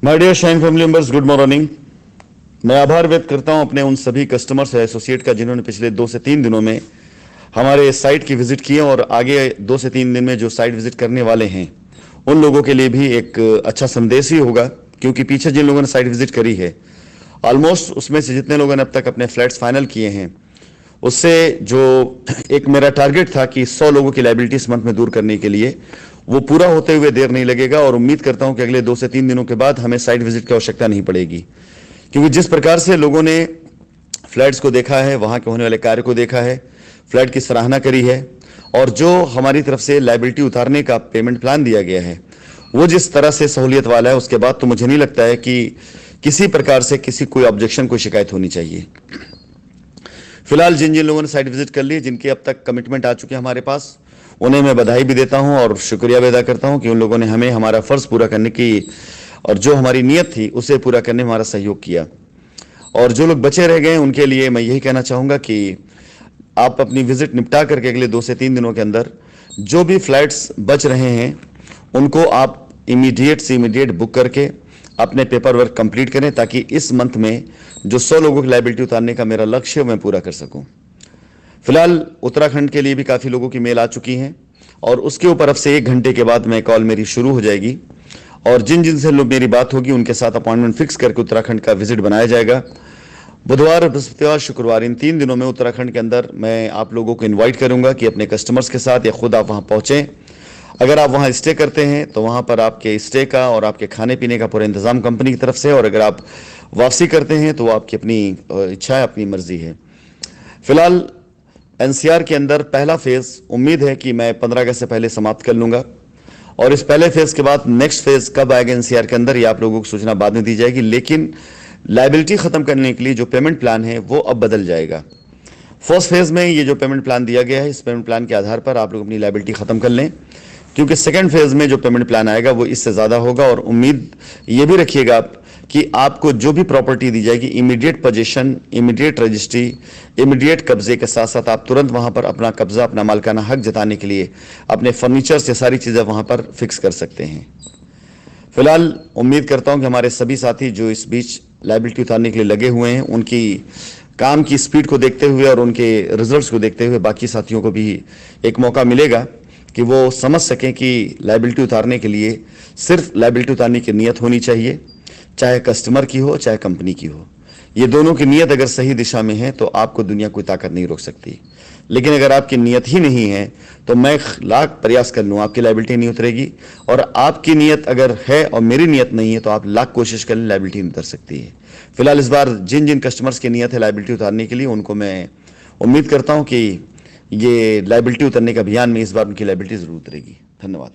My dear shine family members, good morning. मैं आभार व्यक्त करता हूं अपने उन सभी कस्टमर्स या एसोसिएट का जिन्होंने पिछले 2 से 3 दिनों में हमारे साइट की विजिट की है और आगे 2 से 3 दिन में जो साइट विजिट करने वाले हैं उन लोगों के लिए भी एक अच्छा संदेश ही होगा, क्योंकि पीछे जिन लोगों ने साइट विजिट करी है ऑलमोस्ट उसमें से जितने लोगों ने अब तक अपने फ्लैट्स फाइनल किए हैं उससे जो एक मेरा टारगेट था कि 100 लोगों की लायबिलिटी इस मंथ में दूर करने के लिए, वो पूरा होते हुए देर नहीं लगेगा। और उम्मीद करता हूं कि अगले 2 से 3 दिनों के बाद हमें साइट विजिट की आवश्यकता नहीं पड़ेगी, क्योंकि जिस प्रकार से लोगों ने फ्लैट्स को देखा है, वहां के होने वाले कार्य को देखा है, फ्लैट की सराहना करी है और जो हमारी तरफ से लायबिलिटी उतारने का पेमेंट प्लान दिया गया है वो जिस तरह से सहूलियत वाला है, उसके बाद तो मुझे नहीं लगता है कि किसी प्रकार से किसी कोई ऑब्जेक्शन, कोई शिकायत होनी चाहिए। फिलहाल जिन जिन लोगों ने साइट विजिट कर ली, जिनके अब तक कमिटमेंट आ चुके हैं हमारे पास, उन्हें मैं बधाई भी देता हूं और शुक्रिया भी अदा करता हूं कि उन लोगों ने हमें हमारा फर्ज पूरा करने की और जो हमारी नीयत थी उसे पूरा करने में हमारा सहयोग किया। और जो लोग बचे रह गए उनके लिए मैं यही कहना चाहूंगा कि आप अपनी विजिट निपटा करके अगले 2 से 3 दिनों के अंदर जो भी फ्लैट्स बच रहे हैं उनको आप इमीडिएट बुक करके अपने पेपर वर्क कंप्लीट करें, ताकि इस मंथ में जो 100 लोगों की लायबिलिटी उतारने का मेरा लक्ष्य है मैं पूरा कर सकूं। फिलहाल उत्तराखंड के लिए भी काफ़ी लोगों की मेल आ चुकी हैं और उसके ऊपर अब से 1 घंटे के बाद मैं कॉल मेरी शुरू हो जाएगी और जिन जिन से लोग मेरी बात होगी उनके साथ अपॉइंटमेंट फिक्स करके उत्तराखंड का विजिट बनाया जाएगा। बुधवार, बृहस्पतिवार, शुक्रवार, इन 3 दिनों में उत्तराखंड के अंदर मैं आप लोगों को इन्वाइट करूंगा कि अपने कस्टमर्स के साथ या खुद आप वहां पहुंचें। अगर आप वहां स्टे करते हैं तो वहां पर आपके स्टे का और आपके खाने पीने का पूरा इंतजाम कंपनी की तरफ से, और अगर आप वापसी करते हैं तो आपकी अपनी इच्छा है, अपनी मर्जी है। फिलहाल एनसीआर के अंदर पहला फेज उम्मीद है कि मैं 15 अगस्त से पहले समाप्त कर लूंगा और इस पहले फेज के बाद नेक्स्ट फेज कब आएगा एनसीआर के अंदर ये आप लोगों को सूचना बाद में दी जाएगी, लेकिन लायबिलिटी खत्म करने के लिए जो पेमेंट प्लान है वो अब बदल जाएगा। फर्स्ट फेज में ये जो पेमेंट प्लान दिया गया है, इस पेमेंट प्लान के आधार पर आप लोग अपनी लायबिलिटी खत्म कर लें, क्योंकि सेकेंड फेज में जो पेमेंट प्लान आएगा वो इससे ज्यादा होगा। और उम्मीद ये भी रखिएगा आप कि आपको जो भी प्रॉपर्टी दी जाएगी immediate position, immediate registry, immediate कब्जे के साथ साथ आप तुरंत वहां पर अपना कब्जा, अपना मालिकाना हक जताने के लिए अपने फर्नीचर से सारी चीजें वहां पर फिक्स कर सकते हैं। फिलहाल उम्मीद करता हूं कि हमारे सभी साथी जो इस बीच लायबिलिटी उतारने के लिए लगे हुए हैं उनकी काम की स्पीड को देखते हुए और उनके रिजल्ट्स को देखते हुए बाकी साथियों को भी एक मौका मिलेगा कि वो समझ सकें कि लायबिलिटी उतारने के लिए सिर्फ लायबिलिटी उतारने की नीयत होनी चाहिए, चाहे कस्टमर की हो चाहे कंपनी की हो। ये दोनों की नीयत अगर सही दिशा में है तो आपको दुनिया कोई ताकत नहीं रोक सकती। लेकिन अगर आपकी नीयत ही नहीं है तो मैं लाख प्रयास कर लूँ आपकी लायबिलिटी नहीं उतरेगी, और आपकी नीयत अगर है और मेरी नीयत नहीं है तो आप लाख कोशिश कर लें, लायबिलिटी नहीं उतर सकती है। फिलहाल इस बार जिन जिन कस्टमर्स की नीयत है लायबिलिटी उतारने के लिए, उनको मैं उम्मीद करता हूँ कि ये लायबिलिटी उतरने के अभियान में इस बार उनकी लायबिलिटी जरूर उतरेगी। धन्यवाद।